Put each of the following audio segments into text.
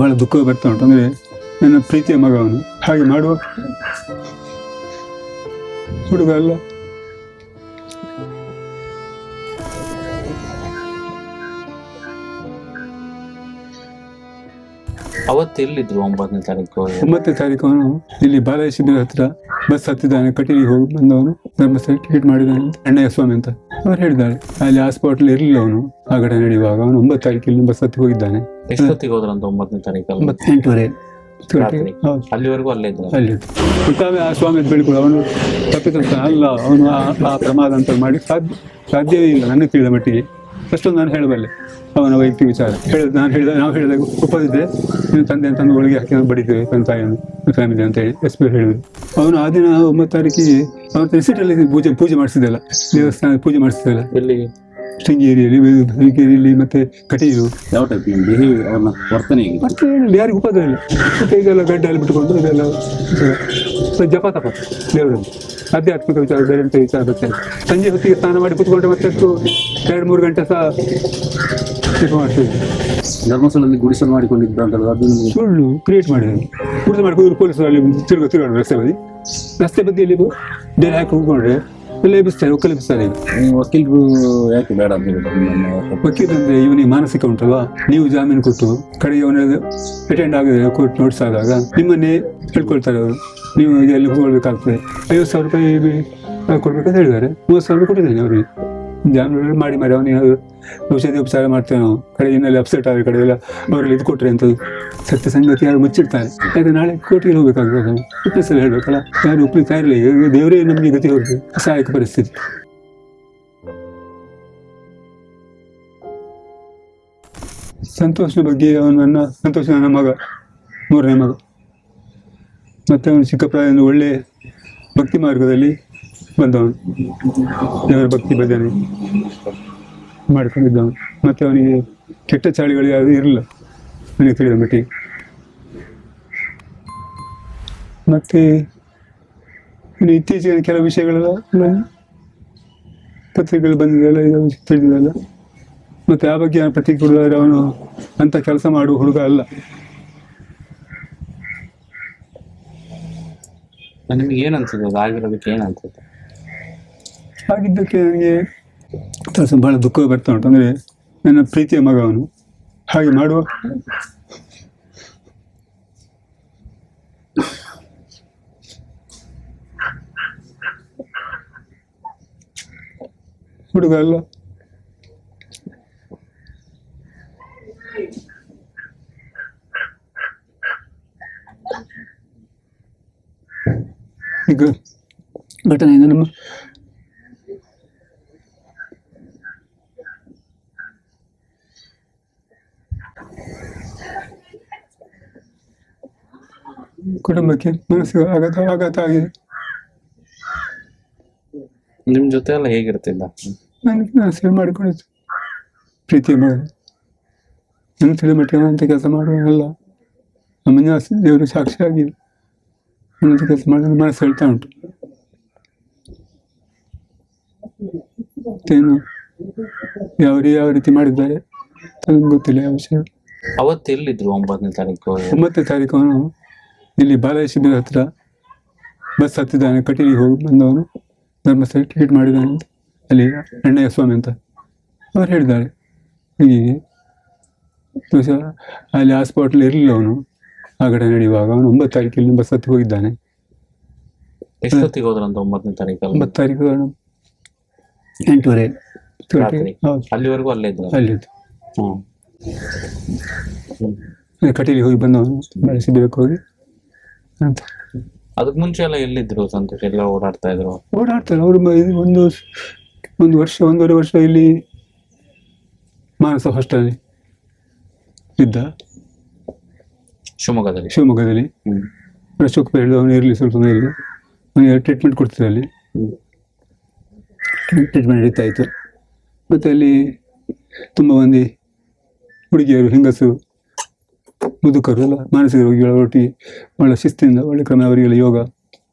ಬಹಳ ದುಃಖ ಬರ್ತಾ ಉಂಟು. ಅಂದರೆ ನನ್ನ ಪ್ರೀತಿಯ ಮಗ ಅವನು, ಹಾಗೆ ಮಾಡುವ ಹುಡುಗ ಅಲ್ಲ. ಅವತ್ತು ಎಲ್ಲಿದ್ರು? 9ನೇ ತಾರೀಕು. 9ನೇ ತಾರೀಕು ಅವನು ಇಲ್ಲಿ ಬಾಲಯ್ಯ ಶಿಬಿರ ಹತ್ರ ಬಸ್ ಹತ್ತಿದ್ದಾನೆ. ಕಟೀಲಿಗೆ ಹೋಗಿ ಬಂದವನು ಧರ್ಮಸ್ಥಳ ಟಿಕೆಟ್ ಮಾಡಿದ್ದಾನೆ ಅಂತ ಅಣ್ಣಯ್ಯ ಸ್ವಾಮಿ ಅಂತ ಅವ್ರು ಹೇಳಿದ್ದಾರೆ. ಅಲ್ಲಿ ಹಾಸ್ಪಿಟಲ್ ಇರಲಿಲ್ಲ ಅವನು ಆ ಘಟನೆ ನಡೆಯುವಾಗ. ಅವನು 9 ತಾರೀಕಿಗೆ ಬಸ್ ಹತ್ತಿ ಹೋಗಿದ್ದಾನೆ. ಎಷ್ಟೊತ್ತಿಗೆ ಹೋದ್ರಂತ 9ನೇ ತಾರೀಕಲ್ಲಿ? 8:30. ಅಲ್ಲಿವರೆಗೂ ಅಲ್ಲೇ ಇದ್ರು. ಅಲ್ಲಿದ್ದು ಗೊತ್ತಾಗ ಆ ಸ್ವಾಮಿ ಬೆಳಕು ಅವನು ತಪ್ಪಿತ ಅಲ್ಲ, ಅವನು ಆ ಪ್ರಮಾದ ಅಂತ ಮಾಡಿ ಸಾಧ್ಯವೇ ಇಲ್ಲ ನನಗೆ ತಿಳಿದ ಮಟ್ಟಿಗೆ. ಅಷ್ಟೊಂದು ನಾನು ಹೇಳಬಲ್ಲೆ. ಅವನ ವೈಯಕ್ತಿಕ ವಿಚಾರ ನಾವು ಹೇಳಿದಾಗ ಒಪ್ಪದಿದ್ರೆ ನೀನು ತಂದೆ ಅಂತಂದು ಒಳಗೆ ಹಾಕಿ ಬಡಿದ್ದೇವೆ ತನ್ನ ತಾಯಿಯನ್ನು ಫ್ಯಾಮಿಲಿ ಅಂತ ಹೇಳಿ SP ಹೇಳಿದ್ರು. ಅವನು ಆ ದಿನ 9 ತಾರೀಕಿಗೆ ಅವನ ರಿಸೀಟಲ್ಲಿ ಪೂಜೆ ಮಾಡಿಸಿದ್ದಲ್ಲ, ದೇವಸ್ಥಾನ ಪೂಜೆ ಮಾಡಿಸಿದ್ದಲ್ಲ. ಎಲ್ಲಿ? ಶೃಂಗೇರಿಯಲ್ಲಿ ಮತ್ತೆ ಕಟೀಲು. ಯಾವ ಟೈಪ್ ಅವನ ವರ್ತನೆ ಯಾರಿಗೂ ಉಪದ್ರ ಇಲ್ಲ. ಮತ್ತೆ ಇದೆಲ್ಲ ಗಡ್ಡೆಯಲ್ಲಿ ಬಿಟ್ಟುಕೊಂಡು ಇದೆಲ್ಲ ಜಪ ತಪ ದೇವರಲ್ಲಿ ಆಧ್ಯಾತ್ಮಿಕ ವಿಚಾರ, ಬೇರೆ ವಿಚಾರ ಬರ್ತೇನೆ. ಸಂಜೆ ಹೊತ್ತಿಗೆ ಸ್ನಾನ ಮಾಡಿ ಕೂತ್ಕೊಂಡ್ರೆ ಮತ್ತೆ 2-3 ಗಂಟೆ ಸಹ ಮಾಡ್ತೀವಿ. ಧರ್ಮಸ್ಥಳದಲ್ಲಿ ಗುಡಿಸಲು ಮಾಡಿಕೊಂಡಿದ್ದ ಅದನ್ನು ಸುಳ್ಳು ಕ್ರಿಯೇಟ್ ಮಾಡಿದ್ರು. ಗುಡಿಸಲು ಮಾಡಿ ಪೊಲೀಸರು ಅಲ್ಲಿ ತಿರುಗಾಡು ರಸ್ತೆ ಬದಿಯಲ್ಲಿ ಬೇರೆ ಹಾಕಿ ಹೋಗ್ಕೊಂಡ್ರೆ ಎಲ್ಲ ಎಬ್ಬಿಸ್ತಾರೆ, ಒಕ್ಕಲೆಬ್ಬಿಸ್ತಾರೆ. ವಕೀಲರು ಯಾಕೆ ಬೇಡ ಅಂತ ವಕೀಲ ಅಂದ್ರೆ ಇವನಿಗೆ ಮಾನಸಿಕ ಉಂಟಲ್ವಾ. ನೀವು ಜಾಮೀನು ಕೊಟ್ಟು ಕಡೆಗೆ ಅವನ ಅಟೆಂಡ್ ಆಗದೆ ಕೋರ್ಟ್ ನೋಟಿಸ್ ಆದಾಗ ನಿಮ್ಮನ್ನೇ ಹೇಳ್ಕೊಳ್ತಾರೆ ಅವರು. ನೀವು ಎಲ್ಲಿ ಹೋಗ್ಬೇಕಾಗ್ತದೆ. 50,000 ರೂಪಾಯಿ ಕೊಡ್ಬೇಕಂತ ಹೇಳಿದ್ದಾರೆ. 30,000 ರೂಪಾಯಿ ಕೊಟ್ಟಿದ್ದೇನೆ ಅವ್ರಿಗೆ. ಜಾಮೀನು ಮಾಡಿ ಅವನಿಗೆ ಔಷಧಿ ಉಪಚಾರ ಮಾಡ್ತೇವೆ ನಾವು. ಕಡೆ ಇನ್ನೆಲ್ಲ ಅಪ್ಸೆಟ್ ಆದ ಕಡೆ ಎಲ್ಲ ಅವರೆಲ್ಲ ಇದು ಕೊಟ್ಟರೆ ಅಂತ ಸತ್ಯ ಸಂಗತಿ ಯಾರು ಮುಚ್ಚಿಡ್ತಾರೆ. ಯಾಕಂದ್ರೆ ನಾಳೆ ಕೋರ್ಟಿಗೆ ಹೋಗ್ಬೇಕಾಗ್ತದೆ. ವಿಟ್ನೆಸ್ಸಲ್ಲಿ ಹೇಳ್ಬೇಕಲ್ಲ, ಯಾರು ಒಪ್ಪಿಗೆ ಇರಲಿ. ದೇವರೇ ನಮಗೆ ಗತಿ ಹೋಗ್ತದೆ, ಸಹಾಯಕ ಪರಿಸ್ಥಿತಿ. ಸಂತೋಷನ ಬಗ್ಗೆ ಸಂತೋಷ ನನ್ನ ಮಗ, 3ನೇ ಮಗ. ಮತ್ತೆ ಅವನು ಚಿಕ್ಕ ಪ್ರಾಯದಿಂದ ಒಳ್ಳೆ ಭಕ್ತಿ ಮಾರ್ಗದಲ್ಲಿ ಬಂದವನು. ದೇವರ ಭಕ್ತಿ ಭಜನೆ ಮಾಡ್ಕೊಂಡಿದ್ದವನು. ಮತ್ತೆ ಅವನಿಗೆ ಕೆಟ್ಟ ಚಾಳಿಗಳು ಯಾವುದು ಇರಲಿಲ್ಲ ನನಗೆ ತಿಳಿದ ಮಟ್ಟಿಗೆ. ಮತ್ತೆ ಇನ್ನು ಇತ್ತೀಚೆಗೆ ಕೆಲವು ವಿಷಯಗಳೆಲ್ಲ ಪತ್ರಿಕೆಗಳು ಬಂದಿದೆಯಲ್ಲ, ಇದು ತಿಳಿದಿದೆಲ್ಲ. ಮತ್ತೆ ಆ ಬಗ್ಗೆ ಪ್ರತಿಕ್ರಿಯೆ ಕೊಡೋದಾದ್ರೆ ಅವನು ಅಂತ ಕೆಲಸ ಮಾಡುವ ಹುಡುಗ ಅಲ್ಲ. ನಿಮ್ಗೆ ಏನ್ ಅನ್ಸುತ್ತೆ ಆಗಿರೋದಕ್ಕೆ? ಏನ್ ಅನ್ಸುತ್ತೆ ಆಗಿದ್ದಕ್ಕೆ? ನನಗೆ ಬಹಳ ದುಃಖ ಬರ್ತಾ ಉಂಟು. ಅಂದರೆ ನನ್ನ ಪ್ರೀತಿಯ ಮಗ ಅವನು, ಹಾಗೆ ಮಾಡುವ ಹುಡುಗ ಅಲ್ಲ. ಈಗ ಘಟನೆಯಿಂದ ನಮ್ಮ ಕುಟುಂಬಕ್ಕೆ ಮನಸ್ಸಿಗೆ ಆಘಾತ ಆಗಿದೆ. ನಿಮ್ ಜೊತೆ ಎಲ್ಲ ಹೇಗಿರ್ತಿದ್ದ? ನನಗೆ ನಾನು ಸೇವೆ ಮಾಡಿಕೊಂಡಿದ್ದು ಪ್ರೀತಿಯ ಮಗ. ನನ್ನ ತಿಳಿದ ಮಟ್ಟಿಗೆ ಅಂತ ಕೆಲಸ ಮಾಡುವಲ್ಲ. ನಮ್ಮನ್ನ ದೇವರು ಸಾಕ್ಷಿಯಾಗಿ ಅನ್ನೋದು ಕೆಲಸ ಮಾಡಿದ್ರೆ ಮನಸ್ಸು ಹೇಳ್ತಾ ಉಂಟು. ಮತ್ತೇನು ಯಾವ ರೀತಿ ಮಾಡಿದ್ದಾರೆ ನನಗೆ ಗೊತ್ತಿಲ್ಲ ಯಾವ ವಿಷಯ. ಅವತ್ತು ಎಲ್ಲಿದ್ರು? 9ನೇ ತಾರೀಕು. 9ನೇ ತಾರೀಕು ಅವನು ಇಲ್ಲಿ ಬಾಲಯ್ಯ ಶಿಬಿರ ಹತ್ರ ಬಸ್ ಹತ್ತಿದ್ದಾನೆ. ಕಟೀಲಿಗೆ ಹೋಗಿ ಬಂದವನು ಧರ್ಮಸ್ಥಳ ಟಿಕೆಟ್ ಮಾಡಿದ್ದಾನೆ ಅಂತ ಅಲ್ಲಿ ಅಣ್ಣಯ್ಯ ಸ್ವಾಮಿ ಅಂತ ಅವ್ರು ಹೇಳಿದ್ದಾರೆ. ಹೀಗೆ ಅಲ್ಲಿ ಹಾಸ್ಪಿಟಲ್ ಇರಲಿಲ್ಲ ಅವನು ಆ ಘಟನೆ ನಡೆಯುವಾಗ. ಅವನು 9 ತಾರೀಕಿಗೆ ಬಸ್ ಹತ್ತಿ ಹೋಗಿದ್ದಾನೆ. ಎಷ್ಟೊತ್ತಿಗೆ ಹೋದ್ರಂತ 9ನೇ ತಾರೀಕಲ್ಲಿ? 9 ತಾರೀಕು 8:30. ಅಲ್ಲಿವರೆಗೂ ಅಲ್ಲೇ ಇದ್ರು. ಅಲ್ಲಿದ್ದು ಕಟೀಲಿಗೆ ಹೋಗಿ ಬಂದವನು ಬಾಲಯ್ಯ ಶಿಬಿರಕ್ಕೆ ಹೋಗಿ ಅಂತ. ಅದಕ್ಕೆ ಮುಂಚೆ ಎಲ್ಲ ಎಲ್ಲಿದ್ರು ಸಂತೋಷ್? ಎಲ್ಲ ಓಡಾಡ್ತಾರೆ ಅವರು. ಒಂದೂವರೆ ವರ್ಷ ಇಲ್ಲಿ ಮಾನಸ ಹಾಸ್ಟೆಲ್ ಇದ್ದ ಶಿವಮೊಗ್ಗದಲ್ಲಿ. ಅಶೋಕ್ ಹೇಳಿದ ಅವನು ಇರಲಿ, ಸ್ವಲ್ಪ ಇರಲಿ, ಅವನಿಗೆ ಟ್ರೀಟ್ಮೆಂಟ್ ಕೊಡ್ತಾರೆ. ಅಲ್ಲಿ ಟ್ರೀಟ್ಮೆಂಟ್ ನಡೀತಾ ಇತ್ತು. ಮತ್ತು ಅಲ್ಲಿ ತುಂಬ ಮಂದಿ ಹುಡುಗಿಯರು, ಹೆಂಗಸು, ಮುದುಕರು ಎಲ್ಲ ಮಾನಸಿಕ ರೋಗಿಗಳ ಒಟ್ಟಿಗೆ ಒಳ್ಳೆ ಶಿಸ್ತಿನಿಂದ ಒಳ್ಳೆ ಕ್ರಮ ಅವರಿಗೆಲ್ಲ ಯೋಗ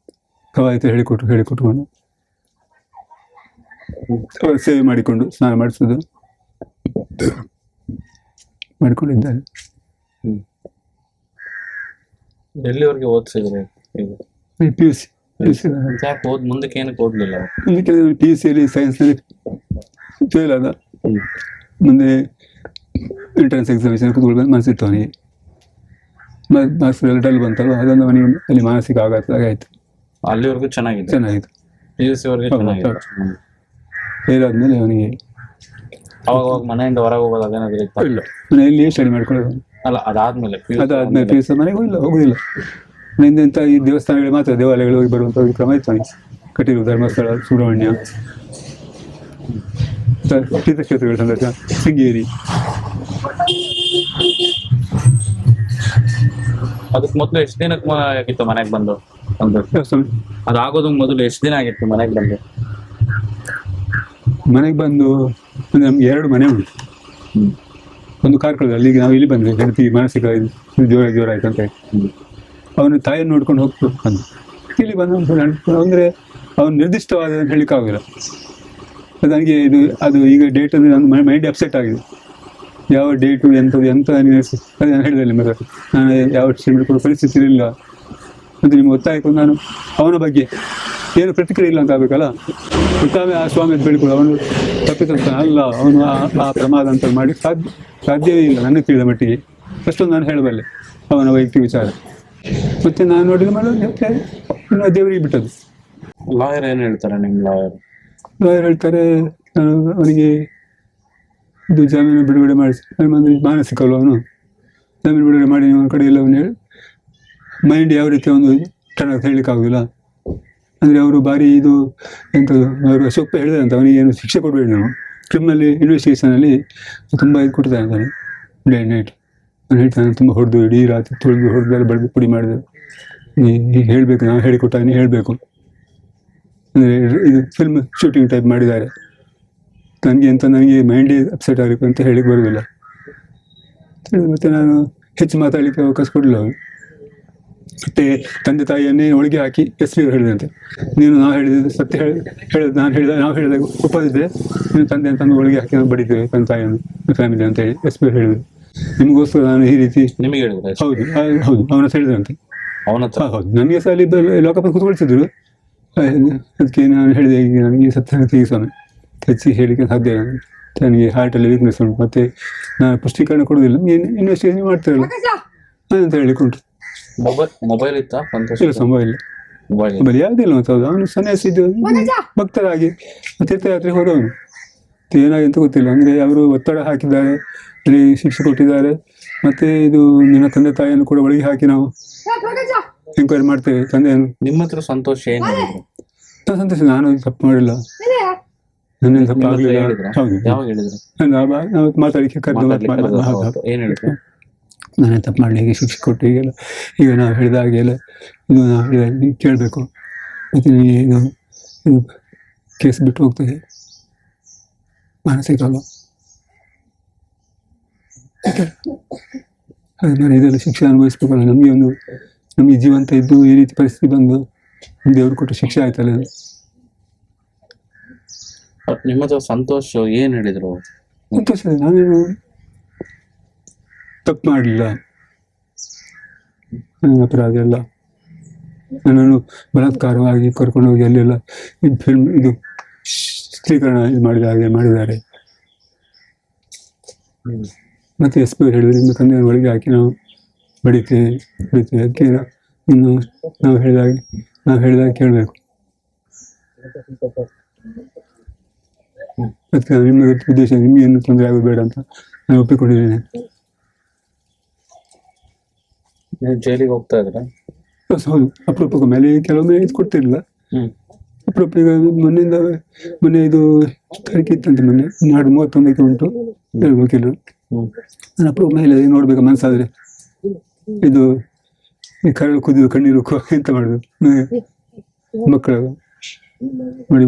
ಕವಾಯತು ಹೇಳಿಕೊಟ್ಕೊಂಡು ಸೇವೆ ಮಾಡಿಕೊಂಡು ಸ್ನಾನ ಮಾಡಿಸೋದು ಮಾಡಿಕೊಂಡಿದ್ದಾರೆ. ಎಲ್ಲಿವರೆಗೆ ಓದಿಸಿದ್ರಿ ಈಗ? ಪಿ ಯು ಸಿ ಯಾಕೆ ಮುಂದಕ್ಕೆ ಏನಕ್ಕೆ ಓದ್ಲಿಲ್ಲ? ಪಿ ಯು ಸಿಯಲ್ಲಿ ಸೈನ್ಸ್ನಲ್ಲಿ ಫೇಲ್ ಆದ. ಮುಂದೆ ಎಂಟ್ರೆನ್ಸ್ ಎಕ್ಸಾಮಿನೇಷನ್ ಕೂತ್ಕೊಳ್ಬೇಕು ಮನಸ್ಸಿತ್ತು ಅವನಿಗೆ. ಮಾರ್ಕ್ಸ್ ಎಲ್ಲ ಡಲ್ ಬಂತಲ್ಲ, ಅದೊಂದು ಅವನಿಗೆ ಅಲ್ಲಿ ಮಾನಸಿಕ ಆಘಾತ ಆಯ್ತು. ಅಲ್ಲಿವರೆಗೂ ಚೆನ್ನಾಗಿತ್ತು. PUC ವರೆಗೆ ಚೆನ್ನಾಗಿತ್ತು. ಫೇಲ್ ಆದ್ಮೇಲೆ ಅವನಿಗೆ ಅವಾಗ ಮನೆಯಿಂದ ಹೊರಗೆ ಹೋಗೋದು ಅದೇನಾದ್ರು ಇತ್ತಾ? ಇಲ್ಲ, ಮನೆಯಲ್ಲಿ ಸ್ಟಡಿ ಮಾಡ್ಕೊಳ್ಳೋದು. ಅಲ್ಲ, ಅದಾದ್ಮೇಲೆ ಅದಾದ್ಮೇಲೆ ಪಿ ಯು ಸಿ ಮನೆಗೆ ಹೋಗುದಿಲ್ಲ. ಇಂಥ ಈ ದೇವಸ್ಥಾನಗಳು ಮಾತ್ರ, ದೇವಾಲಯಗಳು ಹೋಗಿ ಬರುವಂಥ ಒಂದು ಕ್ರಮ ಇತ್ತು ಅವನಿಗೆ. ಕಟೀಲು, ಧರ್ಮಸ್ಥಳ, ಸುಬ್ರಹ್ಮಣ್ಯ, ತೀರ್ಥಕ್ಷೇತ್ರಗಳ ಸಂದರ್ಶನ, ಶೃಂಗೇರಿ. ಅದಕ್ಕೆ ಮೊದಲು ಎಷ್ಟು ದಿನಕ್ಕೆ ಆಗಿತ್ತು ಮನೆಗೆ ಬಂದು? ಅದಾಗೋದು ಮೊದಲು ಎಷ್ಟು ದಿನ ಆಗಿತ್ತು ಮನೆಗೆ ಬಂದು? ಮನೆಗೆ ಬಂದು ನಮ್ಗೆ 2 ಮನೆ ಉಂಟು. ಒಂದು ಕಾರ್ಕಳದಲ್ಲಿ, ಅಲ್ಲಿಗೆ ನಾವು ಇಲ್ಲಿ ಬಂದ್ವಿ. ಹೆಂಡತಿ ಮಾನಸಿಕ ಜೋರ ಆಯ್ತು ಅಂತ ಹೇಳಿ ಅವನು ತಾಯಿಯನ್ನು ನೋಡ್ಕೊಂಡು ಹೋಗ್ಬೇಕು ಅಂತ ಇಲ್ಲಿ ಬಂದು ಅಂದರೆ ಅವನು ನಿರ್ದಿಷ್ಟವಾದ ಹೇಳಿಕ್ಕಾಗಿಲ್ಲ. ನನಗೆ ಅದು ಈಗ ಡೇಟ್ ಅಂದರೆ ನನ್ನ ಮೈಂಡ್ ಅಪ್ಸೆಟ್ ಆಗಿದೆ. ಯಾವ ಡೇಟು ಎಂಥದ್ದು ಅದು ನಾನು ಹೇಳಿದಲ್ಲಿ ಮತ್ತೆ ನಾನು ಯಾವ ಕೊಡೋ ಪರಿಸ್ಥಿತಿ ಇಲ್ಲ ಅಂತ ನಿಮ್ಗೆ ಗೊತ್ತಾಯ್ತು. ನಾನು ಅವನ ಬಗ್ಗೆ ಏನು ಪ್ರತಿಕ್ರಿಯೆ ಇಲ್ಲ ಅಂತ ಆಗಬೇಕಲ್ಲ. ಗೊತ್ತಾಗಲೇ ಆ ಸ್ವಾಮಿ ಅಂತ ಬೆಳ್ಕೊಳ್ಳೋ ಅವನು ತಪ್ಪಿಸ್ತಾನೆ ಅಲ್ಲ, ಅವನು ಆ ಪ್ರಮಾದ ಅಂತ ಮಾಡಿ ಸಾಧ್ಯವೇ ಇಲ್ಲ ನನಗೆ ತಿಳಿದ ಮಟ್ಟಿಗೆ. ಅಷ್ಟೊಂದು ನಾನು ಹೇಳಬಲ್ಲೆ ಅವನ ವೈಯಕ್ತಿಕ ವಿಚಾರ. ಮತ್ತೆ ನಾನು ನೋಡಿದ ಮೇಲೆ ಇನ್ನು ದೇವರಿಗೆ ಬಿಟ್ಟದ್ದು. ಲಾಯರ್ ಏನು ಹೇಳ್ತಾರೆ? ನಿಮ್ಮ ಲಾಯರ್ ಹೇಳ್ತಾರೆ, ನಾನು ಅವನಿಗೆ ಇದು ಜಾಮೀನು ಬಿಡುಗಡೆ ಮಾಡಿಸಿ, ಮಾನಸಿಕ ಅಲ್ವ ಅವನು, ಜಾಮೀನು ಬಿಡುಗಡೆ ಮಾಡಿ ಅವನ ಕಡೆ ಎಲ್ಲ ಅವನು ಹೇಳಿ ಮೈಂಡ್ ಯಾವ ರೀತಿ ಒಂದು ಟರ್ನ್ ಹೇಳಲಿಕ್ಕಾಗೋದಿಲ್ಲ. ಅಂದರೆ ಅವರು ಭಾರಿ ಇದು ಎಂಥದ್ದು ಅವರು ಸೊಪ್ಪು ಹೇಳಿದೆ ಅಂತ, ಅವನಿಗೆ ಏನು ಶಿಕ್ಷೆ ಕೊಡಬೇಡಿ, ನಾವು ಕ್ರಿಮಿನಲ್ ಇನ್ವೆಸ್ಟಿಗೇಷನಲ್ಲಿ ತುಂಬ ಇದು ಕೊಡ್ತಾರೆ ಅಂತಾನೆ. ಡೇ ನೈಟ್ ನಾನು ಹೇಳ್ತಾನೆ, ತುಂಬ ಹೊಡೆದು ಇಡೀ ರಾತ್ರಿ ತೊಳೆದು ಹೊಡೆದೆಲ್ಲ ಬಡ್ದು ಪುಡಿ ಮಾಡಿದೆ. ಈಗ ಹೇಳಬೇಕು, ನಾವು ಹೇಳಿಕೊಟ್ಟಾಗ ನೀವು ಹೇಳಬೇಕು. ಅಂದರೆ ಇದು ಫಿಲ್ಮ್ ಶೂಟಿಂಗ್ ಟೈಪ್ ಮಾಡಿದ್ದಾರೆ. ನನಗೆ ಮೈಂಡೇ ಅಪ್ಸೆಟ್ ಆಗಬೇಕು ಅಂತ ಹೇಳಿಕ್ಕೆ ಬರೋದಿಲ್ಲ. ಮತ್ತು ನಾನು ಹೆಚ್ಚು ಮಾತಾಡಲಿಕ್ಕೆ ಅವಕಾಶ ಕೊಡಲಿಲ್ಲ ಅವರು. ಮತ್ತೆ ತಂದೆ ತಾಯಿಯನ್ನೇ ಒಳಗೆ ಹಾಕಿ SP ಹೇಳಿದಂತೆ, ನೀನು ನಾವು ಹೇಳಿದ ಸತ್ಯ ಹೇಳಿದ ನಾವು ಹೇಳಿದಾಗ ಒಪ್ಪದಿದ್ದೆ ನೀನು ತಂದೆ ಅಂತಂದು ಒಳಗೆ ಹಾಕಿ ನಾವು ಬಡಿದ್ದೇವೆ ತಂದೆ ತಾಯಿಯನ್ನು ಫ್ಯಾಮಿಲಿ ಅಂತ ಹೇಳಿ SP ಹೇಳಿದ್ರು. ನಿಮಗೋಸ್ಕರ ನಾನು ಈ ರೀತಿ ನಿಮಗೆ ಹೇಳಿದ್ರೆ? ಹೌದು ಅವನ ಹೇಳಿದಂತೆ. ಹೌದು, ನನಗೆ ಸಹ ಅಲ್ಲಿ ಲೋಕಪ್ಪ ಕೂತ್ಕೊಳಿಸಿದ್ರು. ಅದಕ್ಕೆ ನಾನು ಹೇಳಿದೆ, ಈಗ ನನಗೆ ಸತ್ಯ ತೆಗಿಸೋಣ, ಹೆಚ್ಚಿ ಹೇಳಿಕೆ ಸಾಧ್ಯ ಇಲ್ಲ, ನನಗೆ ಹಾರ್ಟಲ್ಲಿ ವೀಕ್ನೆಸ್ ಉಂಟು, ಮತ್ತು ನಾನು ಪುಷ್ಟೀಕರಣ ಕೊಡೋದಿಲ್ಲ, ಇನ್ವೆಸ್ಟಿಗೇಷನ್ ಮಾಡ್ತಿರಲ್ಲ ಅಂತ ಹೇಳಿಕೊಂಡು. ಮೊಬೈಲ್ ಇತ್ತಾ? ಮೊಬೈಲ್ ಯಾವುದಿಲ್ಲ ಮತ್ತು ಹೌದು. ಅವನು ಸನ್ಯಾಸಿ ಭಕ್ತರಾಗಿ ತೀರ್ಥಯಾತ್ರೆಗೆ ಹೋದವನು. ಏನಾಗಿ ಅಂತ ಗೊತ್ತಿಲ್ಲ. ಅಂದರೆ ಅವರು ಒತ್ತಡ ಹಾಕಿದ್ದಾರೆ, ಅಲ್ಲಿ ಶಿಕ್ಷೆ ಕೊಟ್ಟಿದ್ದಾರೆ. ಮತ್ತೆ ಇದು ನಿನ್ನ ತಂದೆ ತಾಯಿಯನ್ನು ಕೂಡ ಒಳಗೆ ಹಾಕಿ ನಾವು ಎಂಕ್ವೈರಿ ಮಾಡ್ತೇವೆ ತಂದೆಯನ್ನು. ನಿಮ್ಮ ಹತ್ರ ಸಂತೋಷ ಏನು? ಸಂತೋಷ, ನಾನು ತಪ್ಪು ಮಾಡಿಲ್ಲ, ನನ್ನೇನು ತಪ್ಪು ಆಗಲಿಲ್ಲ. ಹೌದು, ನಾವು ಮಾತಾಡಲಿಕ್ಕೆ ಏನು ಹೇಳಿದ್ರು? ನಾನೇ ತಪ್ಪು ಮಾಡಲಿ, ಹೀಗೆ ಶಿಕ್ಷೆ ಕೊಟ್ಟು ಹೀಗೆಲ್ಲ ಈಗ ನಾವು ಹೇಳಿದ ಹಾಗೆಲ್ಲ ಇದು ನಾವು ಹೇಳಿದಾಗ ನೀವು ಕೇಳಬೇಕು, ಮತ್ತು ಇದು ಕೇಸ್ ಬಿಟ್ಟು ಹೋಗ್ತದೆ, ಮಾನಸಿಕ ಅಲ್ವ. ಹಾಗೆ ನಾನು ಇದೆಲ್ಲ ಶಿಕ್ಷೆ ಅನುಭವಿಸ್ಬೇಕಲ್ಲ. ನಮಗೆ ಜೀವಂತ ಇದ್ದು ಈ ರೀತಿ ಪರಿಸ್ಥಿತಿ ಬಂದು ದೇವರು ಕೊಟ್ಟು ಶಿಕ್ಷೆ ಆಯ್ತಲ್ಲ. ನಿಮ್ಮ ಹತ್ರ ಸಂತೋಷ ಏನು ಹೇಳಿದ್ರು? ಸಂತೋಷ, ನಾನೇನು ತಪ್ಪು ಮಾಡಲಿಲ್ಲ, ನನ್ನ ಅಪರಾಧ ಎಲ್ಲ. ನನ್ನನ್ನು ಬಲಾತ್ಕಾರವಾಗಿ ಕರ್ಕೊಂಡು ಹೋಗಿ ಅಲ್ಲೆಲ್ಲ ಇದು ಫಿಲ್ಮ್ ಇದು ಚಿತ್ರೀಕರಣ ಮಾಡಿದ್ದಾರೆ. ಮತ್ತೆ SP ಹೇಳಿದ್ರು, ನಿಮ್ಮ ತಂದೆಯನ್ನು ಒಳಗೆ ಹಾಕಿ ನಾವು ಬಡಿತೇವೆ. ಅದಕ್ಕೆ ಇನ್ನು ನಾವು ಹೇಳಿದಾಗ ಕೇಳಬೇಕು. ಅದಕ್ಕೆ ನಿಮ್ಮ ಉದ್ದೇಶ ನಿಮಗೆ ಏನು ತೊಂದರೆ ಆಗೋದು ಬೇಡ ಅಂತ ನಾನು ಒಪ್ಪಿಕೊಂಡಿದ್ದೇನೆ. ಜೈಲಿಗೆ ಹೋಗ್ತಾ ಇದ್ರೆ? ಹೌದು, ಅಪರೂಪಕ್ಕೆ ಮೇಲೆ ಕೆಲವೊಮ್ಮೆ ಇದು ಕೊಡ್ತಿರ್ಲಿಲ್ಲ. ಅಪರೂಪ ಈಗ ಮೊನ್ನೆ ಇದು ತಾರೀಕು ಇತ್ತಂತೆ, ಮೊನ್ನೆ ನಾಡು 31ಕ್ಕೆ ಉಂಟು ವಕೀಲರು. ನಾನು ಅಪರೂಪ ಮೇಲೆ ನೋಡ್ಬೇಕು ಮನಸ್ಸಾದ್ರೆ ಇದು ಈ ಕರಳು ಕುದಿದು ಕಣ್ಣೀರು ಎಂತ ಮಾಡುದು ಮಕ್ಕಳು ನೋಡಿ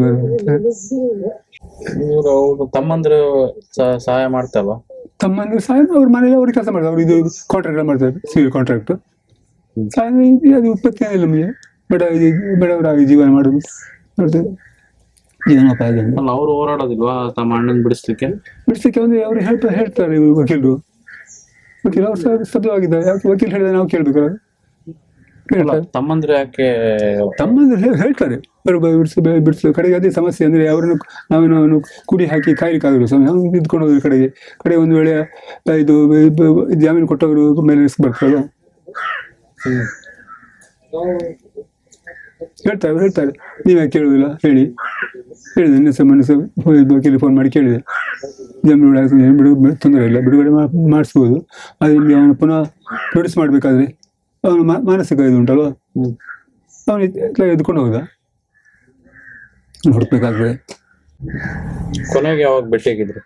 ಅವ್ರು ತಮ್ಮಂದ್ರು ಸಹಾಯ ಮಾಡ್ತಾವ? ತಮ್ಮಂದ್ರು ಸಹಾಯ ಅವ್ರ ಮನೇಲಿ ಅವ್ರಿಗೆ ಕೆಲಸ ಮಾಡ್ತಾರೆ. ಅವ್ರು ಇದು ಕಾಂಟ್ರಾಕ್ಟ್ ಮಾಡ್ತಾರೆ, ಸಿವಿಲ್ ಕಾಂಟ್ರಾಕ್ಟ್. ಸಹಾಯ ಅದು ಉತ್ಪತ್ತಿ ಏನಿಲ್ಲ ನಮಗೆ, ಬಡವರಾಗಿ ಜೀವನ ಮಾಡೋದು ಮಾಡ್ತಾರೆ, ಜೀವನೋಪಾಯ. ಅವ್ರು ಹೋರಾಡೋದಿಲ್ವಾ ತಮ್ಮ ಅಣ್ಣನ ಬಿಡಿಸ್ಲಿಕ್ಕೆ? ಅಂದ್ರೆ ಅವ್ರು ಹೇಳ್ತಾರೆ ವಕೀಲರು ಅವ್ರು ಸದ್ಯವಾಗಿದ್ದಾರೆ. ಯಾಕೆ ವಕೀಲ್ ಹೇಳಿದ್ರೆ ನಾವು ಕೇಳ್ಬೇಕಲ್ಲ. ಹೇಳ್ತಾರೆ. ತಮ್ಮಂದ್ರೆ ಯಾಕೆ ತಮ್ಮಂದ್ರೆ ಹೇಳ್ತಾರೆ ಬಿಡಿಸು ಕಡೆಗೆ ಅದೇ ಸಮಸ್ಯೆ ಅಂದ್ರೆ ಅವರನ್ನು ನಾವೇನು ಕುಡಿ ಹಾಕಿ ಕಾಯ್ಲಿಕ್ಕಾಗಲ್ಲ ಸ್ವಾಮಿ. ಅವ್ನು ಇದ್ಕೊಂಡು ಹೋದ್ರು ಕಡೆಗೆ ಒಂದು ವೇಳೆ ಇದು ಜಾಮೀನು ಕೊಟ್ಟವರು ಮೇಲೆ ರಿಸ್ಕ್ ಬರ್ತಲ್ಲ. ಹೇಳ್ತಾರೆ ನೀವೇ ಕೇಳುದಿಲ್ಲ ಹೇಳಿದೆ. ಮೊನ್ನೆ ವಕೀಲಿ ಫೋನ್ ಮಾಡಿ ಕೇಳಿದೆ, ಜಾಮೀನು ತೊಂದರೆ ಇಲ್ಲ, ಬಿಡುಗಡೆ ಮಾಡಿಸ್ಬೋದು. ಅದು ಇಲ್ಲಿ ಅವನು ಪುನಃ ಪ್ರೊಡ್ಯೂಸ್ ಮಾಡ್ಬೇಕಾದ್ರೆ ಅವನು ಮಾನಸಿಕ ಇದು ಉಂಟಲ್ವ, ಅವನು ಎದ್ಕೊಂಡು ಹೋದ, ಹುಡುಕ್ಬೇಕಾಗ್ತದೆ. ಕೊನೆಗೆ ಯಾವಾಗ ಭೇಟಿಯಾಗಿದ್ರು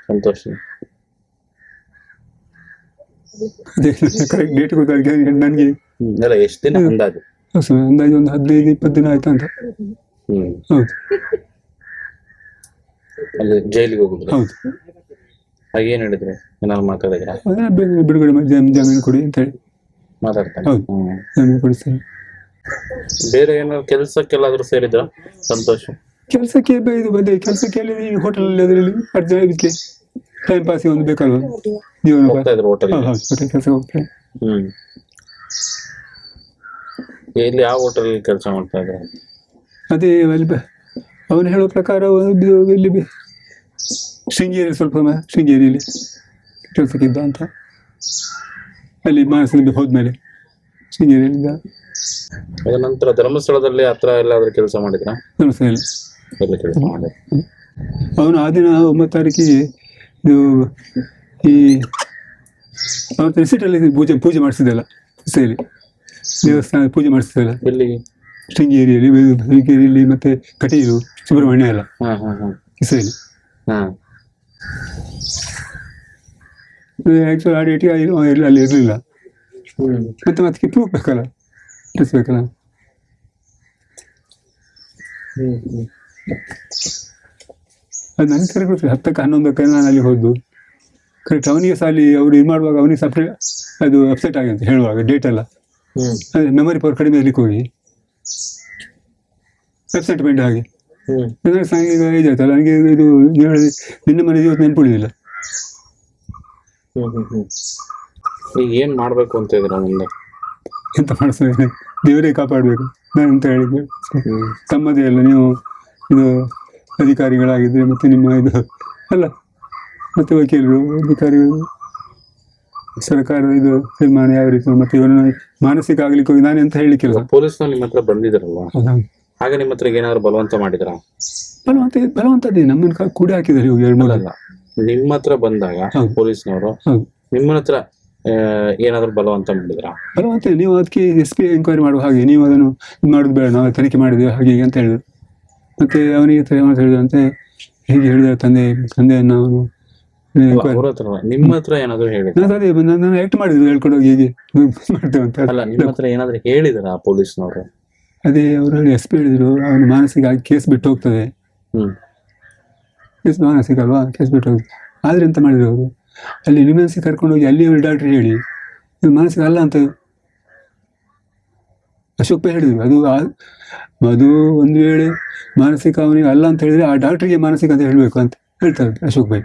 ಸಂತೋಷ್? ಅದೇ ಕರೆಕ್ಟ್ ಡೇಟ್ ಗೊತ್ತಾಗ ನನಗೆ ಎಷ್ಟು ದಿನ ಅಂದಾಜು? ಅಂದಾಜು ಒಂದು 15-20 ದಿನ ಆಯ್ತಾ ಅಂತ. ಹೌದು ಅಲ್ಲಿ ಜೈಲಿಗೆ ಹೋಗಿದ್ರು? ಹೌದು. ಹಾಗೇನ್ ಹೇಳಿದ್ರು? ಏನಾದ್ರು ಮಾತಾಡಿದ್ರ? ಬಿಡುಗಡೆ ಜಾಮೀನು ಕೊಡಿ ಅಂತ ಹೇಳಿ ಮಾತಾಡ್ತಾರೆ. ಹೌದು, ಜಾಮೀನು ಕೊಡಿಸ್ತಾರೆ. ಬೇರೆ ಏನಾದ್ರು ಕೆಲ್ಸಕ್ಕೆಲ್ಲಾದ್ರೂ ಸೇರಿದ್ರ ಸಂತೋಷ್? ಕೆಲಸಕ್ಕೆ ಇದು ಬಂದೆ, ಕೆಲಸಕ್ಕೆ ಹೋಟೆಲ್ ಅಲ್ಲಿ ಅದರಲ್ಲಿ ಅರ್ಜೆಂಟ್ ಇದಕ್ಕೆ ಟೈಮ್ ಪಾಸಿಗೆ ಒಂದು ಬೇಕಲ್ವ ಜೀವನ. ಹೋಗ್ತಾ ಇದ್ರು ಹೋಟೆಲ್? ಕೆಲಸಕ್ಕೆ ಹೋಗ್ತಾರೆ. ಇಲ್ಲಿ ಯಾವ ಹೋಟೆಲ್ ಕೆಲಸ ಮಾಡ್ತಾ ಇದ್ರು? ಅದೇ ಅಲ್ಲಿ ಅವನು ಹೇಳೋ ಪ್ರಕಾರ ಇಲ್ಲಿ ಶೃಂಗೇರಿ, ಶೃಂಗೇರಿಯಲ್ಲಿ ಕೆಲಸಕ್ಕಿದ್ದ ಅಂತ. ಅಲ್ಲಿ ಮಾನಸದಲ್ಲಿ ಹೋದ್ಮೇಲೆ ಶೃಂಗೇರಿಯಲ್ಲಿದ್ದ. ಅದ ನಂತರ ಧರ್ಮಸ್ಥಳದಲ್ಲಿ ಹತ್ರ ಎಲ್ಲಾದ್ರೂ ಕೆಲಸ ಮಾಡಿದ್ರ? ಧರ್ಮಸ್ಥಳದಲ್ಲಿ ಕೆಲಸ ಮಾಡಿ. ಅವನು ಆ ದಿನ 9 ತಾರೀಕಿಗೆ ಇದು ಈ ಅವತ್ತು ರಿಸಿಟಲ್ಲಿ ಪೂಜೆ ಮಾಡಿಸಿದ್ದಲ್ಲ, ಸರಿ ದೇವಸ್ಥಾನ ಪೂಜೆ ಮಾಡಿಸಿದ್ದಲ್ಲ. ಎಲ್ಲಿ? ಶೃಂಗೇರಿಯಲ್ಲಿ ಮತ್ತೆ ಕಟೀಲು, ಸುಬ್ರಹ್ಮಣ್ಯ ಎಲ್ಲ ಕಿಸೆಯಲ್ಲಿ. ಆಕ್ಚುಲಿ ಆ ಡೇಟಿಗೆ ಅಲ್ಲಿ ಇರಲಿಲ್ಲ. ಮತ್ತೆ ಪ್ರೂಫ್ ಬೇಕಲ್ಲ, ಇರಿಸ್ಬೇಕಲ್ಲ. ಅದು ನನಗೆ ಸರಿ ಗೊತ್ತಿಲ್ಲ. 10ಕ್ಕೆ 11ಕ್ಕೆ ನಾನು ಅಲ್ಲಿ ಹೋದ್ದು ಕರೆಕ್ಟ್. ಅವನಿಗೆ ಸಹ ಅಲ್ಲಿ ಅವ್ರು ಇದು ಮಾಡುವಾಗ ಅವನಿಗೆ ಸಪ್ರೇಟ್ ಅದು ಅಪ್ಸೆಟ್ ಆಗಿದೆ ಹೇಳುವಾಗ ಡೇಟ್ ಎಲ್ಲ. ಅದೇ ಮೆಮೊರಿ ಪವರ್ ಕಡಿಮೆ ಇರ್ಲಿಕ್ಕೆ ಹೋಗಿ ವೆಬ್ಸೈಟ್ ಬೆಂಡ್ ಹಾಗೆ ನನಗೆ ಈಗ ಏಜ್ ಆಯ್ತಲ್ಲ, ನನಗೆ ಇದು ನಿನ್ನೆ ಮನೆ ಇವತ್ತು ನೆನ್ಪುಳಿದಿಲ್ಲ. ಈಗ ಏನ್ ಮಾಡ್ಬೇಕು ಅಂತ ಇದ್ರ ಮುಂದೆ? ಎಂತ ಮಾಡಿಸ್ತೇನೆ, ದೇವರೇ ಕಾಪಾಡಬೇಕು ನಾನು ಅಂತ ಹೇಳಿದ್ದೆ. ತಮ್ಮದೇ ಅಲ್ಲ, ನೀವು ಇದು ಅಧಿಕಾರಿಗಳಾಗಿದ್ರೆ ಮತ್ತೆ ನಿಮ್ಮ ಇದು ಅಲ್ಲ, ಮತ್ತೆ ವಕೀಲರು, ಅಧಿಕಾರಿಗಳು, ಸರ್ಕಾರದ ಇದು ತೀರ್ಮಾನ ಯಾವ ರೀತಿ, ಮತ್ತೆ ಇವನು ಮಾನಸಿಕ ಆಗ್ಲಿಕ್ಕೆ ಹೋಗಿ ನಾನು ಎಂತ ಹೇಳಿಕ್ಕಿಲ್ಲ. ಪೊಲೀಸ್ನವ್ರು ನಿಮ್ಮ ಹತ್ರ ಬಂದಿದ್ರಲ್ವಾ, ಹಾಗೆ ನಿಮ್ಮ ಹತ್ರ ಏನಾದ್ರು ಬಲವಂತ ಮಾಡಿದ್ರ? ಬಲವಂತದ್ದೇ ನಮ್ಮನ್ನ ಕೂಡಿ ಹಾಕಿದ್ದಾರೆ 2-3 ಅಲ್ಲ. ನಿಮ್ಮ ಹತ್ರ ಬಂದಾಗ ಪೊಲೀಸ್ನವರು ನಿಮ್ಮ ಹತ್ರ ಏನಾದ್ರು ಬಲವಂತ ಮಾಡಿದ್ರ? ಬಲವಂತ ನೀವು ಅದಕ್ಕೆ SP ಎಂಕ್ವೈರಿ ಮಾಡುವ ಹಾಗೆ, ನೀವು ಅದನ್ನು ಇದು ಮಾಡೋದು ಬೇಡ, ನಾವು ತನಿಖೆ ಮಾಡಿದ್ವಿ ಹಾಗೆ ಅಂತ ಹೇಳಿದ್ರು. ಮತ್ತೆ ಅವನಿಗೆ ಹೇಳಿದಂತೆ ಹೀಗೆ ಹೇಳಿದ ತಂದೆಯನ್ನು ಅವನು ನಿಮ್ಮ ಹತ್ರ ಏನಾದ್ರು ಹೇಳಿ? ಅದೇ ನಾನು ಆಕ್ಟ್ ಮಾಡಿದ್ರು, ಹೇಳ್ಕೊಂಡು ಹೋಗಿ ಹೀಗೆ ಮಾಡ್ತೇವೆ ಅಂತ. ಅಲ್ಲ, ನಿಮ್ಮ ಹತ್ರ ಏನಾದ್ರು ಹೇಳಿದ್ರ ಪೊಲೀಸ್ನವರು? ಅದೇ ಅವರು SP ಹೇಳಿದ್ರು, ಅವನು ಮಾನಸಿಕ ಆಗಿ ಕೇಸ್ ಬಿಟ್ಟು ಹೋಗ್ತದೆ. ಕೇಸ್ ಮಾನಸಿಕ ಅಲ್ವಾ, ಕೇಸ್ ಬಿಟ್ಟು ಹೋಗ್ತದೆ. ಆದ್ರೆ ಎಂತ ಮಾಡಿದ್ರು ಅವರು, ಅಲ್ಲಿ ನಿಮ್ಮೆನ್ಸಿ ಕರ್ಕೊಂಡೋಗಿ ಅಲ್ಲಿ ಅವರು ಡಾಕ್ಟ್ರ್ ಹೇಳಿ ಇದು ಮಾನಸಿಕ ಅಲ್ಲ ಅಂತ ಅಶೋಕ್ ಪೈ ಹೇಳಿದ್ರು. ಅದು ಒಂದು ವೇಳೆ ಮಾನಸಿಕ ಅವನಿಗೆ ಅಲ್ಲ ಅಂತ ಹೇಳಿದ್ರೆ ಆ ಡಾಕ್ಟ್ರಿಗೆ ಮಾನಸಿಕ ಅಂತ ಹೇಳಬೇಕು ಅಂತ ಹೇಳ್ತಾರೆ ಅಶೋಕ್ ಪೈ.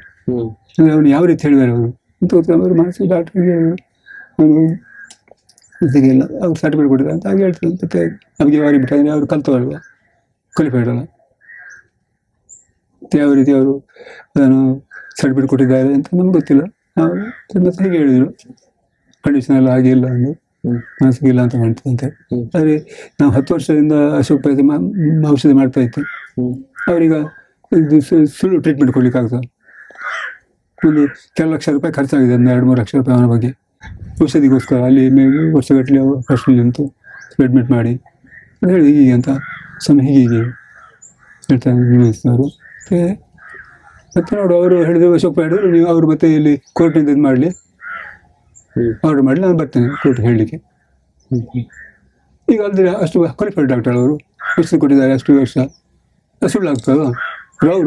ಅಂದ್ರೆ ಅವನು ಯಾವ ರೀತಿ ಹೇಳಿದ್ದಾರೆ ಅವರು ಅಂತ ಅವರು ಮಾನಸಿಕ ಡಾಕ್ಟ್ರಿಗೆ ಅವನು ಎಲ್ಲ ಅವ್ರು ಸರ್ಟಿಫಿಕೇಟ್ ಕೊಟ್ಟಿದ್ದಾರೆ ಅಂತ ಹಾಗೆ ಹೇಳ್ತಾರೆ. ಮತ್ತೆ ನಮಗೆ ಯಾವ ರೀತಿ ಬಿಟ್ಟರೆ ಅವರು ಕಲ್ತವಲ್ವ, ಕ್ವಾಲಿಫೈಡ್ ಅಲ್ಲ, ಮತ್ತೆ ಯಾವ ರೀತಿ ಅವರು ಅದನ್ನು ಸರ್ಟಿಫಿಕೇಟ್ ಕೊಟ್ಟಿದ್ದಾರೆ ಅಂತ ನಮ್ಗೆ ಗೊತ್ತಿಲ್ಲ. ನಾವು ಮತ್ತೆ ಹೀಗೆ ಹೇಳಿದ್ರು, ಕಂಡೀಷನ್ ಎಲ್ಲ ಹಾಗೆ ಇಲ್ಲ, ಒಂದು ಮಾನಸಿಕ ಇಲ್ಲ ಅಂತ ಮಾಡ್ತದೆ ಅಂತ. ಆದರೆ ನಾವು 10 ವರ್ಷದಿಂದ ಅಶೋಕ್ ಪೈ ಔಷಧಿ ಮಾಡ್ತಾ ಇತ್ತು. ಅವರೀಗ ಇದು ಸುಳ್ಳು ಟ್ರೀಟ್ಮೆಂಟ್ ಕೊಡ್ಲಿಕ್ಕೆ ಆಗ್ತದೆ. ಒಂದು ಕೆಲವು ಲಕ್ಷ ರೂಪಾಯಿ ಖರ್ಚಾಗಿದೆ, 2-3 ಲಕ್ಷ ರೂಪಾಯಿ ಅವನ ಬಗ್ಗೆ ಔಷಧಿಗೋಸ್ಕರ. ಅಲ್ಲಿ ವರ್ಷಗಟ್ಟಲೆ ಹಾಸ್ಪಿಟಲ್ ಅಂತೂ ಅಡ್ಮಿಟ್ ಮಾಡಿ ಅಂತ ಹೇಳಿ ಹೀಗೆ ಅಂತ ಸಮಯ ಹೀಗೆ ಹೇಳ್ತಾರೆ ನಿರ್ವಹಿಸಿದವರು. ಮತ್ತೆ ನೋಡು, ಅವರು ಹೇಳಿದ್ರು, ಅಶೋಕ್ ಪೈ ಹೇಳಿದ್ರು, ನೀವು ಅವರು ಮತ್ತೆ ಇಲ್ಲಿ ಕೋರ್ಟಿಂದ ಇದು ಮಾಡಲಿ, ಆರ್ಡರ್ ಮಾಡಲಿ, ನಾನು ಬರ್ತೇನೆ ಕೋರ್ಟ್ ಹೇಳಲಿಕ್ಕೆ. ಈಗ ಅಲ್ಲದೆ ಅಷ್ಟು ಕ್ವಾಲಿಫೈಡ್ ಡಾಕ್ಟರ್ ಅವರು ಔಷಧಿ ಕೊಟ್ಟಿದ್ದಾರೆ, ಅಷ್ಟು ವರ್ಷ ಸುಳ್ಳಾಗ್ತದೋ,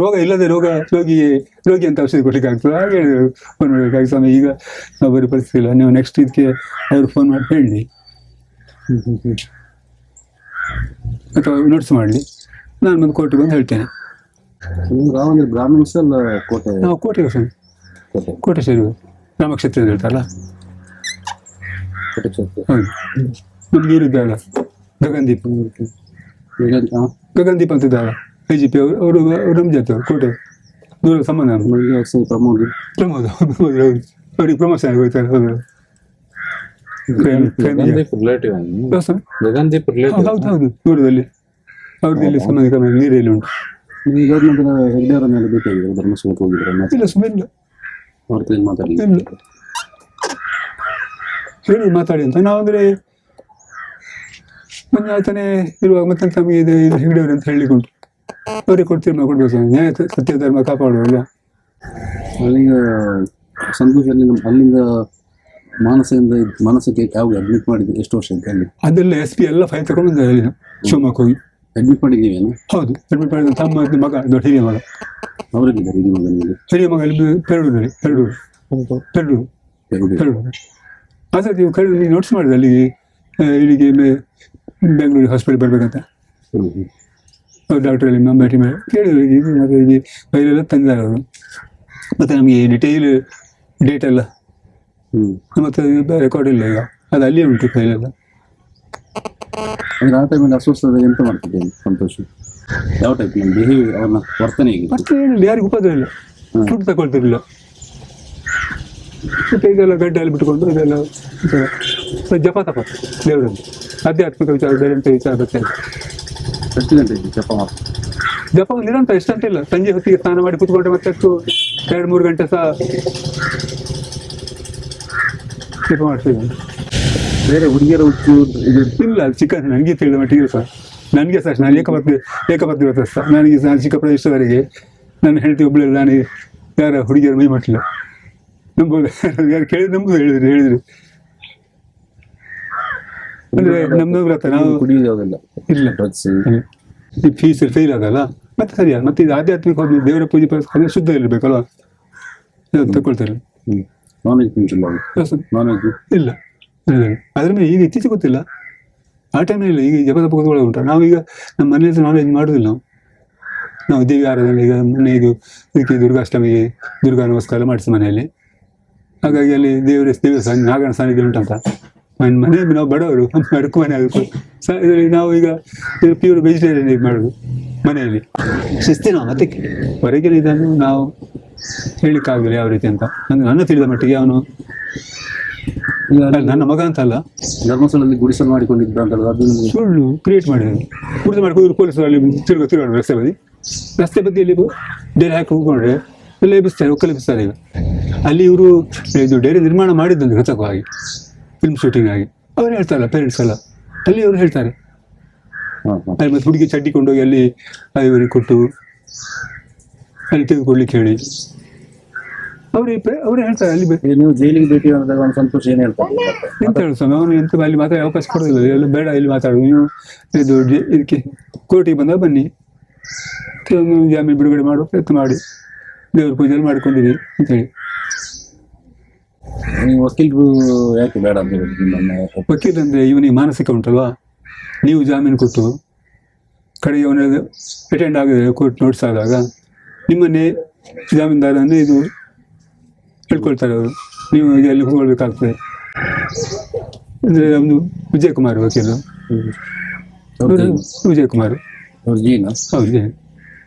ರೋಗ ಇಲ್ಲದೆ ರೋಗಿ ಅಂತ ಔಷಧಿ ಕೊಡ್ಲಿಕ್ಕೆ ಆಗ್ತದೆ ಹಾಗೆ ಹೇಳಿದ್ರು. ಫೋನ್ ಮಾಡಬೇಕಾಗಿ ಸ್ವಾಮಿ ಈಗ ನಾವು ಬರೀ ಪರಿಸ್ಥಿತಿ ಇಲ್ಲ, ನೀವು ನೆಕ್ಸ್ಟ್ ಇದಕ್ಕೆ ಅವರು ಫೋನ್ ಮಾಡಿ ಹೇಳಿ ಅಥವಾ ನೋಟ್ಸ್ ಮಾಡಲಿ, ನಾನು ಬಂದು ಕೋರ್ಟಿಗೆ ಬಂದು ಹೇಳ್ತೇನೆ. ಬ್ರಾಹ್ಮಿನ್ಸ್ ಅಲ್ಲ ಕೋಟೆ? ನಾವು ಕೋಟೆಗೆ ಸ್ವಾಮಿ, ಕೋಟೆ ಸೇರಿ ರಾಮಕ್ಷೇತ್ರ ಅಂತ ಹೇಳ್ತಾರಲ್ಲ. ಹೌದು, ನಮ್ಮ ನೀರಿದ್ದಾಳ ಗಗನ್ದೀಪ್ ಈಗ ಗಗನ್ದೀಪ್ ಅಂತ ಇದ್ದಾಳ IGP ಅವರು ನಮ್ಮ ಜೊತೆ ಕೋಟೆ ದೂರ ಸಂಬಂಧ ಪ್ರಮೋದ್ ಪ್ರಮೋದ್ ಅವ್ರಿಗೆ ಪ್ರಮೋಷನ್ ಆಗಿ ಹೋಗ್ತಾರೆ ಹೌದು ರಿಲೇಟಿವ್ ಗಗನ್ದೀಪ್ ಹೌದು ಹೌದು ದೂರದಲ್ಲಿ ಅವ್ರದ್ದು ಇಲ್ಲಿ ಸಂಬಂಧಿಕ ನೀರಲ್ಲಿ ಉಂಟು. ಈಗ ನಂತರ ಹೆಗ್ಡೆ ಅವರನ್ನೆಲ್ಲ ಭೇಟಿಯಾಗಿದ್ದಾರೆ ಧರ್ಮಸ್ಥಳಕ್ಕೆ ಹೋಗಿದ್ರೆ ಇಲ್ಲ ಸುಮ್ಮನೆ ಇಲ್ಲ ಅವ್ರ ಹತ್ರ ಏನು ಮಾತಾಡಲಿಲ್ಲ. ಇಲ್ಲ ಹೇಳಿ ಮಾತಾಡಿ ಅಂತ ನಾವು ಅಂದ್ರೆ ಮೊನ್ನೆ ಆತನೇ ಇರುವಾಗ ಮತ್ತೆ ನಮಗೆ ಇದು ಹೆಗ್ಡೆಯವರು ಅಂತ ಹೇಳಲಿಕ್ಕೆ ಉಂಟು. ಅವರಿಗೆ ಕೊಡ್ತೀವಿ ನಾವು ಕೊಡ್ಬೇಕು ನ್ಯಾಯ ಸತ್ಯ ಧರ್ಮ ಕಾಪಾಡುವಲ್ಲ. ಈಗ ಸಂತೋಷ್ ಅಲ್ಲಿಂದ ಮಾನಸಕ್ಕೆ ಯಾವಾಗ ಅಡ್ಮಿಟ್ ಮಾಡಿದ್ದು ಎಷ್ಟು ವರ್ಷ ಅಂತ ಅಲ್ಲಿ ಅದೆಲ್ಲ SP ಎಲ್ಲ ಫೈಲ್ ತಗೊಂಡು ಬಂದ ಹೇಳಿ ಶಿವಮೊಗ್ಗ ಹೋಗಿ ಅಡ್ಮಿಟ್ ಮಾಡಿದ್ದೀವೇನು? ಹೌದು ಅಡ್ಮಿಟ್ ಮಾಡಿದ ತಮ್ಮ ಮಗ ದೊಡ್ಡ ಹಿರಿಯ ಮಗ ಅವರಿದ್ದಾರೆ ಹಿರಿಯ ಮಗನಿಗೆ ಹಿರಿಯ ಮಗ ಇಲ್ಲಿ ಪೆರಡೂರು ಅದೇ ನೀವು ನೀವು ನೋಟ್ಸ್ ಮಾಡಿದೆ ಅಲ್ಲಿಗೆ ಇಲ್ಲಿಗೆ ಬೆಂಗಳೂರು ಹಾಸ್ಪಿಟಲ್ ಬರ್ಬೇಕಂತ ಅವ್ರು ಡಾಕ್ಟರ್ ಅಲ್ಲಿ ಭೇಟಿ ಮಾಡಿ ಕೇಳಿದ್ರು ಇದು ಮತ್ತೆ ಈಗ ಫೈಲೆಲ್ಲ ತಂದಿದ್ದಾರೆ ಅವರು ಮತ್ತೆ ನಮಗೆ ಡಿಟೇಲ್ ಡೇಟ್ ಎಲ್ಲ ಮತ್ತೆ ರೆಕಾರ್ಡ್ ಇಲ್ಲ ಈಗ ಅದು ಅಲ್ಲಿಯೇ ಉಂಟು ಫೈಲೆಲ್ಲ. ಅಂದ್ರೆ ಆ ಟೈಮಲ್ಲಿ ಅಸ್ವಸ್ಥತೆ ಎಂತ ಮಾಡ್ತಿದ್ದೇನೆ ಸಂತೋಷ್? ಯಾವ ಟೈಪ್ ನಮ್ಮ ಬಿಹೇವಿಯರ್ ಅವ್ರನ್ನ ವರ್ತನೆ ಹೇಗೆ? ಮತ್ತೆ ಏನಿಲ್ಲ ಯಾರಿಗೂ ಉಪದ್ರ ಇಲ್ಲ ಫುಡ್ ತಗೊಳ್ತಿರ್ಲಿಲ್ಲ ಮತ್ತೆ ಇದೆಲ್ಲ ಗಡ್ಡೆಯಲ್ಲಿ ಬಿಟ್ಕೊಂಡು ಇದೆಲ್ಲ ಜಪ ತಪ ದೇವರಲ್ಲಿ ಆಧ್ಯಾತ್ಮಿಕ ವಿಚಾರ ಬೇರೆ ಅಂತ ವಿಚಾರ ಬರ್ತಾ ಇದೆ. ಎಷ್ಟು ಗಂಟೆ ಇದ್ದು ಜಪ ಮಾಡ್ತಾರೆ? ಜಪ ನಿರಂತರ ಎಷ್ಟಂತ ಇಲ್ಲ ಸಂಜೆ ಹೊತ್ತಿಗೆ ಸ್ನಾನ ಮಾಡಿ ಕೂತ್ಕೊಂಡ್ರೆ ಮತ್ತೆ ಅಷ್ಟು 2-3 ಗಂಟೆ ಸಹ ಜಪ ಮಾಡ್ತೀವಿ. ಬೇರೆ ಹುಡುಗಿಯರ ಹುಚ್ಚು ಇದು ಇಲ್ಲ ಚಿಕನ್ ನನಗೆ ತಿಳಿದ ಮಟ್ಟಿಗೆ ಸಹ ನನಗೆ ಸಹ ನಾನು ಏಕಪತ್ನಿ ವ್ರತ ಸಹ ನನಗೆ ನಾನು ಚಿಕ್ಕ ಪ್ರದೇಶದವರೆಗೆ ನನ್ನ ಹೆಂಡತಿ ಒಬ್ಬಳು ನಾನು ಯಾರ ಹುಡುಗಿಯರ ಮೈ ಮಟ್ಟಲಿಲ್ಲ ನಂಬೋದು ಯಾರು ಕೇಳಿದ್ರೆ ನಂಬುದು ಹೇಳಿದ್ರು ಅಂದ್ರೆ ನಮ್ದು ವ್ರತ ನಾವು ಕುಡಿಯೋದು ಯಾವುದಿಲ್ಲ ಇಲ್ಲ ಡ್ರಗ್ಸ್ ಈ ಫೀಸ್ ಫೇಲ್ ಆಗಲ್ಲ ಮತ್ತೆ ಸರಿಯಾ ಮತ್ತೆ ಇದು ಆಧ್ಯಾತ್ಮಿಕ ಹೋಗಿ ದೇವರ ಪೂಜೆ ಪಡಿಸ್ಕೊಂಡ್ರೆ ಶುದ್ಧ ಇರಬೇಕಲ್ವ ತಗೊಳ್ತಾರೆ. ನಾನ್ ವೆಜ್ ತಿಂತಿಲ್ಲ ನಾನ್ ವೆಜ್ ಇಲ್ಲ ಅದ್ರ ಮೇಲೆ ಈಗ ಇತ್ತೀಚೆಗೆ ಗೊತ್ತಿಲ್ಲ ಆ ಟೈಮಲ್ಲಿ ಈಗ ಜಪ ಕೂತ್ಕೊಳ್ಳೋ ಉಂಟು. ನಾವೀಗ ನಮ್ಮ ಮನೆಯಲ್ಲಿ ನಾನ್ ವೆಜ್ ಮಾಡೋದಿಲ್ಲ ನಾವು ದೇವಿ ಆರಾಧನೆ ಈಗ ಮೊನ್ನೆ ಇದಕ್ಕೆ ದುರ್ಗಾಷ್ಟಮಿಗೆ ದುರ್ಗಾ ನಮಸ್ಕಾರ ಮಾಡಿಸಿ ಮನೆಯಲ್ಲಿ. ಹಾಗಾಗಿ ಅಲ್ಲಿ ದೇವಸ್ಥಾನ ನಾಗನ ಸಾನ್ನಿಧ್ಯ ಉಂಟಂತ ಮನೆ ನಾವು ಬಡವರು ಅಡುಕು ಮನೆ ಅದಕ್ಕೂ ನಾವು ಈಗ ಪ್ಯೂರ್ ವೆಜಿಟೇರಿಯನ್ ಇದು ಮಾಡೋದು ಮನೆಯಲ್ಲಿ ಶಿಸ್ತಿನ ಮತ್ತೆ ಹೊರಗಿನ ಇದನ್ನು ನಾವು ಹೇಳಿಕ್ಕಾಗಲಿಲ್ಲ ಯಾವ ರೀತಿ ಅಂತ ನನ್ನ ತಿಳಿದ ಮಟ್ಟಿಗೆ ಅವನು ನನ್ನ ಮಗ ಅಂತ ಅಲ್ಲ ಧರ್ಮಸ್ಥಳದಲ್ಲಿ ಗುಡಿಸಲು ಮಾಡಿಕೊಂಡಿದ್ದ ಅಂತಲ್ಲ ಅದು ಸುಳ್ಳು ಕ್ರಿಯೇಟ್ ಮಾಡಿದ್ರು ಗುಡಿಸಲು ಮಾಡ್ಕೊಂಡು ಪೊಲೀಸರು ಅಲ್ಲಿ ತಿರುಗಾಡು ರಸ್ತೆ ಬದಿಯಲ್ಲಿ ಡೇರಿ ಹಾಕಿ ಹೋಗ್ಕೊಂಡ್ರೆ ಎಲ್ಲ ಎಬ್ಬಿಸ್ತಾರೆ ಒಕ್ಕಲೆಬ್ಬಿಸ್ತಾರೆ. ಈಗ ಅಲ್ಲಿ ಇವರು ಇದು ಡೈರಿ ನಿರ್ಮಾಣ ಮಾಡಿದ್ದಂತೆ ಕೃತಕವಾಗಿ ಫಿಲ್ಮ್ ಶೂಟಿಂಗ್ ಆಗಿ ಅವ್ರು ಹೇಳ್ತಾರಲ್ಲ ಪೇರೆಂಟ್ಸ್ ಎಲ್ಲ ಅಲ್ಲಿ ಅವರು ಹೇಳ್ತಾರೆ. ಅಲ್ಲಿ ಮತ್ತೆ ಹುಡುಗಿ ಚಡ್ಡಿ ಕೊಂಡೋಗಿ ಅಲ್ಲಿ ಇವರಿಗೆ ಕೊಟ್ಟು ಅಲ್ಲಿ ತೆಗೆದುಕೊಡ್ಲಿಕ್ಕೆ ಹೇಳಿ ಅವ್ರು ಹೇಳ್ತಾರೆ ಅಲ್ಲಿ ನೀವು ಜೈಲಿಗೆ ಭೇಟಿ ಮಾಡಿದಾಗ ಒಂದು ಸಂತೋಷ ಏನು ಹೇಳ್ತಾರೆ ಎಂತ ಹೇಳು ಸ್ವಾಮಿ ಅವನು ಎಂತ ಅಲ್ಲಿ ಮಾತಾಡಿ ಅವಕಾಶ ಕೊಡೋದಿಲ್ಲ ಎಲ್ಲ ಬೇಡ ಇಲ್ಲಿ ಮಾತಾಡೋದು ನೀವು ಇದು ಇದಕ್ಕೆ ಕೋರ್ಟಿಗೆ ಬಂದಾಗ ಬನ್ನಿ ಜಾಮೀನು ಬಿಡುಗಡೆ ಮಾಡುವ ಪ್ರಯತ್ನ ಮಾಡಿ ದೇವ್ರ ಪೂಜೆಯಲ್ಲಿ ಮಾಡ್ಕೊಂಡಿರಿ ಅಂತೇಳಿ. ನೀವು ವಕೀಲರು ಯಾಕೆ ಬೇಡ ಅಂತ ಹೇಳಿ ವಕೀಲ ಅಂದ್ರೆ ಇವನಿಗೆ ಮಾನಸಿಕ ಉಂಟಲ್ವಾ ನೀವು ಜಾಮೀನು ಕೊಟ್ಟು ಕಡೆಗೆ ಅವನ ಅಟೆಂಡ್ ಆಗಿದ್ರೆ ಕೋರ್ಟ್ ನೋಟಿಸ್ ಆದಾಗ ನಿಮ್ಮನ್ನೇ ಜಾಮೀನ್ದಾರನ್ನೇ ಇದು ಹೇಳ್ಕೊಳ್ತಾರೆ ಅವರು ನೀವು ಈಗ ಅಲ್ಲಿ ಕೂತ್ಕೊಳ್ಬೇಕಾಗ್ತದೆ ಅಂದ್ರೆ ನಮ್ದು ವಿಜಯ್ ಕುಮಾರ್ ವಕೀಲರು ವಿಜಯ್ ಕುಮಾರ್ ಅವ್ರ ಜೀನ ಹೌದು ಜೈನ್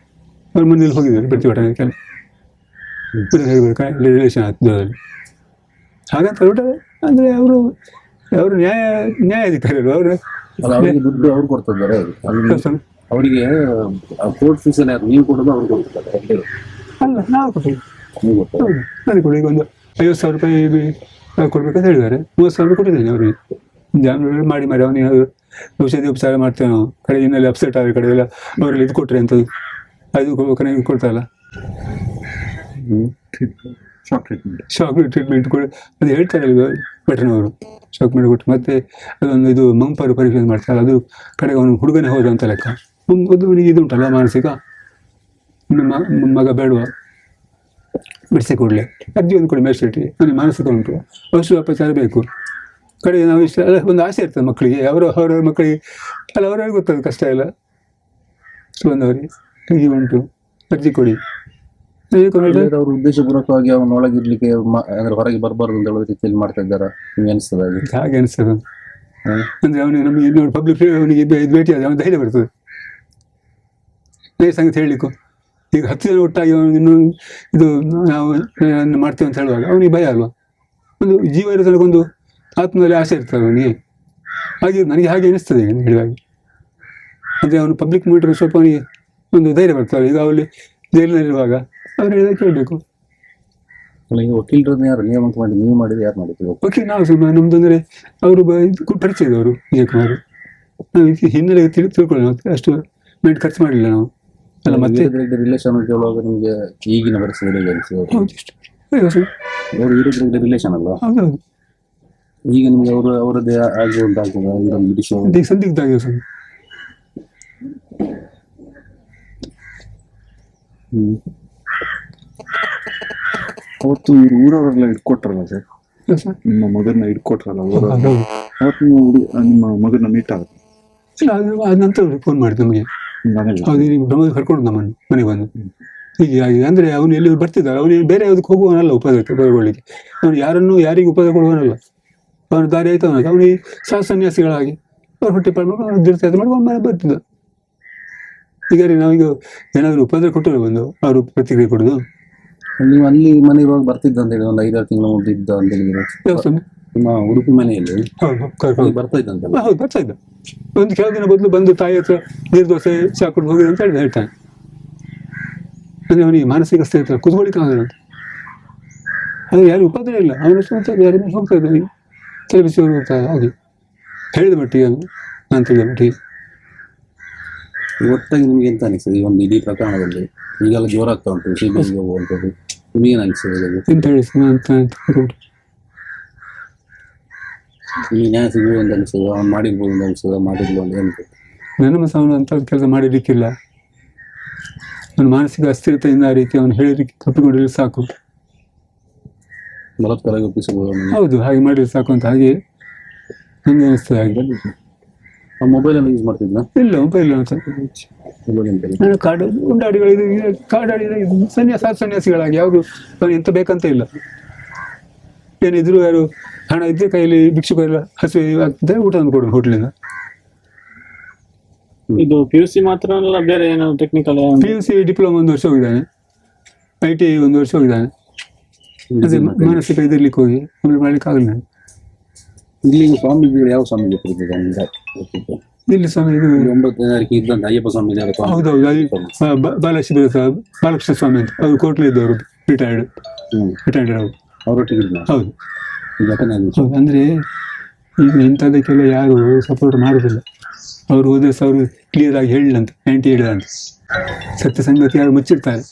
ಅವ್ರ ಮನೇಲಿ ಹೋಗಿದ್ದಾರೆ ಪ್ರತಿಭಟನೆ ಕೆಲಸ ಹೇಳ್ಬೇಕು ರಿಲೇಷನ್ ಆಗ್ತದಲ್ಲಿ ಹಾಗಂತ ಹೊರಟರೆ ಅಂದ್ರೆ ಅವರು ನ್ಯಾಯಾಧಿಕಾರಿಗಳು ಅವರು ಅವರಿಗೆ ದುಡ್ಡು ಅವ್ರು ಕೊಡ್ತಿದ್ದಾರೆ ಅವರಿಗೆ ಕೋರ್ಟ್ ಫೀಸ್ ಎಲ್ಲ ನೀವು ಕೊಡೋದು ಅವ್ರು ಕೊಡ್ತಿದ್ದಾರೆ ಅಲ್ಲ ನಾವು ಕೊಟ್ಟಿವಿ ನೀವು ಕೊಡ್ತಾರೆ ನನಗೆ ಕೊಡಿ ಈಗ ಒಂದು 50,000 ರೂಪಾಯಿ ಕೊಡ್ಬೇಕಂತ ಹೇಳಿದ್ದಾರೆ 30,000 ಕೊಟ್ಟಿದ್ದೇನೆ ಅವ್ರಿಗೆ ಜಾಮೀನು ಮಾಡಿ ಅವನಿಗೆ ಔಷಧಿ ಉಪಚಾರ ಮಾಡ್ತೇವೆ ನಾವು ಕಡೆ ಇನ್ನಲ್ಲಿ ಅಪ್ಸೆಟ್ ಆದ ಕಡೆ ಎಲ್ಲ ಅವರಲ್ಲಿ ಇದು ಕೊಟ್ಟರೆ ಅಂತದ್ದು ಅದು ಕನೆಗೆ ಕೊಡ್ತಾರಲ್ಲ ಶಾಕ್ ಟ್ರೀಟ್ಮೆಂಟ್ ಕೂಡ ಅದು ಹೇಳ್ತಾರೆ ಭಟ್ನವರು ಶಾಕ್ ಮಾಡಿ ಕೊಟ್ಟು ಮತ್ತೆ ಅದೊಂದು ಇದು ಮಂಪರು ಪರೀಕ್ಷೆ ಮಾಡ್ತಾರೆ ಅದು ಕಡೆಗೆ ಅವನು ಹುಡುಗನೇ ಹೋದ ಅಂತ ಲೆಕ್ಕ ಅವನಿಗೆ ಇದು ಉಂಟಲ್ಲ ಮಾನಸಿಕ ಮಗ ಬೇಡುವ ಬಿಡಿಸಿ ಕೊಡಲಿ ಅರ್ಜಿ ಒಂದು ಕೊಡಿ ಮ್ಯಾಜಿಸ್ಟ್ರೇಟಿಗೆ ನನಗೆ ಮಾನಸಿಕ ಉಂಟು ಔಷಧೋಪಚಾರ ಬೇಕು ಕಡೆಗೆ ನಾವು ಇಷ್ಟ ಅಲ್ಲ ಒಂದು ಆಸೆ ಇರ್ತದೆ ಮಕ್ಕಳಿಗೆ ಅವರವ್ರ ಮಕ್ಕಳಿಗೆ ಅಲ್ಲ ಅವ್ರವ್ರಿಗೆ ಗೊತ್ತದು ಕಷ್ಟ ಇಲ್ಲ ಬಂದವರಿಗೆ ಹೀಗೆ ಉಂಟು ಅರ್ಜಿ ಕೊಡಿ ಅವ್ರ ಉದ್ದೇಶಪೂರ್ವಕವಾಗಿ ಅವನ ಒಳಗಿರ್ಲಿಕ್ಕೆ ಅಂದ್ರೆ ಹೊರಗೆ ಬರಬಾರ್ದು ಅಂತ ಹೇಳೋ ರೀತಿಯಲ್ಲಿ ಮಾಡ್ತಾ ಇದ್ದಾರ ನಿಮ್ಗೆ ಅನಿಸ್ತದ ಹಾಗೆ ಅನಿಸ್ತದೆ ಅಂದ್ರೆ ಅವನಿಗೆ ನಮಗೆ ನೋಡಿ ಪಬ್ಲಿಕ್ ಅವನಿಗೆ ಇದು ಭೇಟಿ ಆದ ಅವನ ಧೈರ್ಯ ಬರ್ತದೆ. ನೈಸ್ ಸಂಗತಿ ಹೇಳಲಿಕ್ಕೂ ಈಗ 10 ಜನ ಒಟ್ಟಾಗಿ ಅವನು ಇನ್ನು ಇದು ನಾವು ಮಾಡ್ತೇವೆ ಅಂತ ಹೇಳುವಾಗ ಅವನಿಗೆ ಭಯ ಅಲ್ವಾ, ಒಂದು ಜೀವ ಇರೋ ತನಕ ಒಂದು ಆತ್ಮದಲ್ಲಿ ಆಸೆ ಇರ್ತದೆ ಅವನಿಗೆ. ಹಾಗೆ ನನಗೆ ಹಾಗೆ ಅನಿಸ್ತದೆ ಈಗ ಹೇಳುವಾಗ. ಅಂದರೆ ಅವನು ಪಬ್ಲಿಕ್ ಮೀಟರ್ ಸ್ವಲ್ಪ ಅವನಿಗೆ ಒಂದು ಧೈರ್ಯ ಬರ್ತದೆ. ಈಗ ಅವಲ್ಲಿ ಜೈಲಿನಲ್ಲಿರುವಾಗ ಅವ್ರು ಹೇಳಿದಾಗ ಕೇಳಬೇಕು. ಈಗ ವಕೀಲರನ್ನ ಯಾರು ನೇಮಕ ಮಾಡಿ ನೀವು ಮಾಡಿದ್ರೆ ಯಾರು ಮಾಡಿದ್ರು? ಓಕೆ, ನಾವು ಸುಮ್ಮನೆ ನಮ್ದು ಅಂದರೆ ಅವರು ಪರಿಚಯದವರು ವಿಜಯಕುಮಾರ್. ನಾವು ಇದಕ್ಕೆ ಹಿನ್ನೆಲೆ ತಿಳ್ಕೊಳ್ಳೋಣ, ಅಷ್ಟು ಮೈಂಡ್ ಖರ್ಚು ಮಾಡಲಿಲ್ಲ ನಾವು. ಅಲ್ಲ ಮತ್ತೆ ರಿಲೇಷನ್ ಕೇಳುವಾಗ ನಿಮಗೆ ಈಗಿನ ಪರಿಸ್ಥಿತಿ ಅನಿಸಿದ್ರು? ಹೌದು, ಇಷ್ಟು ಅವರು ವಿರುದ್ಧ ರಿಲೇಷನ್ ಅಲ್ಲ. ಹೌದೌದು. ಈಗ ನಿಮ್ಗೆ ಅವರದ್ದೇ ಆಗುವಂತಾಗ್ತದ ಇದೊಂದು ವಿಷಯ ಈಗ ಸಂದಿಗ್ಧ ಆಗಿದೆ ಸರ್. ಅವತ್ತು ಇವ್ರು ಊರವರೆಲ್ಲ ಇಟ್ಕೊಟ್ರಲ್ಲ ಸರ್, ನಿಮ್ಮ ಮಗನ ಇಟ್ಕೊಟ್ರಲ್ಲ ಊರ, ಅವತ್ತು ನೀವು ನಿಮ್ಮ ಮಗನ ಮೀಟ್ ಆಗುತ್ತೆ. ಇಲ್ಲ, ಅದ ನಂತರ ಫೋನ್ ಮಾಡಿದ್ದು ನಮಗೆ. ಹೌದು, ಪ್ರಮೋದ್ ಕರ್ಕೊಂಡು ನಮ್ಮನ್ನು ಮನೆಗೆ ಬಂದು ಹೀಗೆ ಆಗಿದೆ. ಅಂದರೆ ಅವನು ಎಲ್ಲಿ ಬರ್ತಿದ್ದಾರೆ, ಅವನು ಬೇರೆ ಯಾವುದಕ್ಕೆ ಹೋಗುವನಲ್ಲ ಉಪದ್ರವಗೊಳ್ಳಿಕ್ಕೆ. ಅವನು ಯಾರಿಗೂ ಉಪದ್ರ ಕೊಡುವನಲ್ಲ. ಅವನು ದಾರಿ ಆಯ್ತು ಅವನಿಗೆ ಸನ್ಯಾಸಿಗಳಾಗಿ ಅವ್ರು ಹೊಟ್ಟೆ ಪಾಡು ಮಾಡಿ ಅವನು ತೀರ್ಥಯಾತ್ರೆ ಮಾಡಿ ಅವನ ಮನೆ ಬರ್ತಿದ್ದ. ಈಗ ನಾವೀಗ ಏನಾದರೂ ಉಪದ್ರ ಕೊಟ್ಟರು ಬಂದು ಅವರು ಪ್ರತಿಕ್ರಿಯೆ ಕೊಡೋದು. ನೀವು ಅಲ್ಲಿ ಮನೆ ಇರುವಾಗ ಬರ್ತಿದ್ದ ಅಂತ ಹೇಳಿ ಒಂದು 5-6 ತಿಂಗಳ ಮುಂದೆ ಇದ್ದ ಅಂತ ಹೇಳಿದ್ರೆ ನಿಮ್ಮ ಉಡುಪಿ ಮನೆಯಲ್ಲಿ ಬರ್ತಾ ಇದ್ದಂತಲ್ಲ? ಹೌದು, ಬರ್ತಾ ಇದ್ದ. ಒಂದು ಕೆಲವು ದಿನ ಬದಲು ಬಂದು ತಾಯಿ ಹತ್ರ ನೀರು ದೋಸೆ ಸಾಕೊಂಡು ಹೋಗಿದೆ ಅಂತ ಹೇಳ್ತಾನೆ. ಅಂದರೆ ಅವನಿಗೆ ಮಾನಸಿಕ ಸ್ಥಿತಿ ಕುತ್ಕೊಳಿಕ್ಕೆ ಆಗಲ್ಲ ಅಂತ. ಅದು ಯಾರು ಉಪದ್ರ ಇಲ್ಲ, ಅವನಷ್ಟು ಯಾರು ಹೋಗ್ತಾ ಇದ್ದಾನೆ, ತಲೆ ಬಿಸಿ ಹೋಗ್ತಾ ಹಾಗೆ ಹೇಳಿದ ಮಟ್ಟಿಗೆ ನಾನು ತಿಳಿದ ಮಟ್ಟಿಗೆ. ಒಟ್ಟಾಗಿ ನಿಮ್ಗೆ ಎಂತ ಅನಿಸ್ತದೆ ಈ ಒಂದು ಇಡೀ ಪ್ರಕರಣದಲ್ಲಿ? ಈಗೆಲ್ಲ ಜೋರಾಗ್ತಾ ಉಂಟು, ಸಿಬಿಐಗೆ ಹೋಗುವಂಥದ್ದು, ನಿಮಗೇನು ಅನಿಸ್ತದೆ? ಎಂತ ಹೇಳಿ ಅಂತ ನಿಮಗೆ ನ್ಯಾಯ ಸಿಗುವ ಅಂತ ಅನಿಸ್ತದೆ? ಅವ್ನು ಮಾಡಿರ್ಬೋದು ಅಂತ ಅನಿಸ್ತದೆ, ಮಾಡಿರ್ಬೋದು ಅಂತ ಅನಿಸ್ತದೆ? ನನ್ನ ಅವನು ಅಂತ ಕೆಲಸ ಮಾಡಿರ್ಲಿಕ್ಕಿಲ್ಲ. ಅವನು ಮಾನಸಿಕ ಅಸ್ಥಿರತೆಯಿಂದ ಆ ರೀತಿ ಅವನು ಹೇಳಿಲಿಕ್ಕೆ ತಪ್ಪಿಕೊಂಡಿರಲಿ ಸಾಕು. ಬಲಾತ್ಕಾರ ಒಪ್ಪಿಸಬಹುದು? ಹೌದು, ಹಾಗೆ ಮಾಡಿದ್ರೆ ಸಾಕು ಅಂತ ಹಾಗೆ ನನಗೆ ಅನಿಸ್ತದೆ. ಹಾಗೆ ಮೊಬೈಲ್ ಅನ್ನು ಯೂಸ್ ಮಾಡ್ತಿದ್ದ? ಇಲ್ಲ, ಮೊಬೈಲ್ ಅಂತ ನಾನು ಕಾಡು ಉಂಡಾಡಿಗಳು ಕಾಡಾಡಿ ಸನ್ಯಾಸಿಗಳಾಗಿ ಯಾವುದು ಅವನು ಎಂತ ಬೇಕಂತ ಇಲ್ಲ. ಏನಿದ್ರು ಯಾರು ಹಣ ಇದ್ದರೆ ಕೈಯಲ್ಲಿ ಭಿಕ್ಷುಕರೆಲ್ಲ ಹಸಿವೆ ಆಗ್ತದೆ, ಊಟ ಕೊಡು ಹೋಟ್ಲಿಂದ. ಇದು PUC ಮಾತ್ರ ಅಲ್ಲ, ಬೇರೆ ಏನೋ ಟೆಕ್ನಿಕಲ್? PUC ಡಿಪ್ಲೊಮಾ 1 ವರ್ಷ ಹೋಗಿದ್ದಾನೆ, ITI 1 ವರ್ಷ ಹೋಗಿದ್ದಾನೆ. ಅದೇ ಮಾನಸಿಕ ಇದಿರ್ಲಿಕ್ಕೆ ಹೋಗಿ ಮಾಡ್ಲಿಕ್ಕೆ ಆಗಲ್ಲ. ಇಲ್ಲಿ ಸ್ವಾಮೀಜಿಗಳು ಯಾವ ಸ್ವಾಮೀಜಿ ಇಲ್ಲಿ ಸ್ವಾಮಿ ಇದು 9ನೇ ತಾರೀಕು ಇದ್ದಂತ ಅಯ್ಯಪ್ಪ ಸ್ವಾಮೀಜಿ? ಹೌದೌದು, ಬಾಲಕೃಷ್ಣ ಸ್ವಾಮಿ ಅಂತ ಅವರು ಕೋಟ್ಲೆ ಇದ್ದವರು, ರಿಟೈರ್ಡ್ ಅವರು. ಅವರೊಟ್ಟಿಗೆ ಹೌದು. ಹೌದು. ಅಂದ್ರೆ ಈಗ ಇಂಥದಕ್ಕೆಲ್ಲ ಯಾರು ಸಪೋರ್ಟ್ ಮಾಡುದಿಲ್ಲ. ಅವ್ರು ಹೋದ್ರೆ ಅವರು ಕ್ಲಿಯರ್ ಆಗಿ ಹೇಳಿಲ್ಲಂತ, 90 ಹೇಳಿದಂತ. ಸತ್ಯ ಸಂಗತಿ ಯಾರು ಮುಚ್ಚಿರ್ತಾರೆ.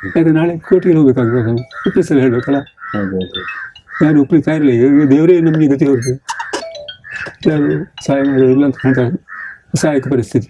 ಯಾಕಂದ್ರೆ ನಾಳೆ ಕೋರ್ಟಿಗೆ ಹೋಗ್ಬೇಕಾಗ್ತದೆ, ಉಪ್ಪಿಸಲು ಹೇಳ್ಬೇಕಲ್ಲ. ಯಾರು ಒಪ್ಪಿಗೆ ಇರಲಿಲ್ಲ. ಈಗ ದೇವರೇ ನಮಗೆ ಗತಿ ಹೊರತು ಯಾರು ಸಹಾಯ ಮಾಡೋದಿಲ್ಲ ಅಂತ ಕಾಣ್ತಾರೆ. ಸಹಾಯಕ ಪರಿಸ್ಥಿತಿ.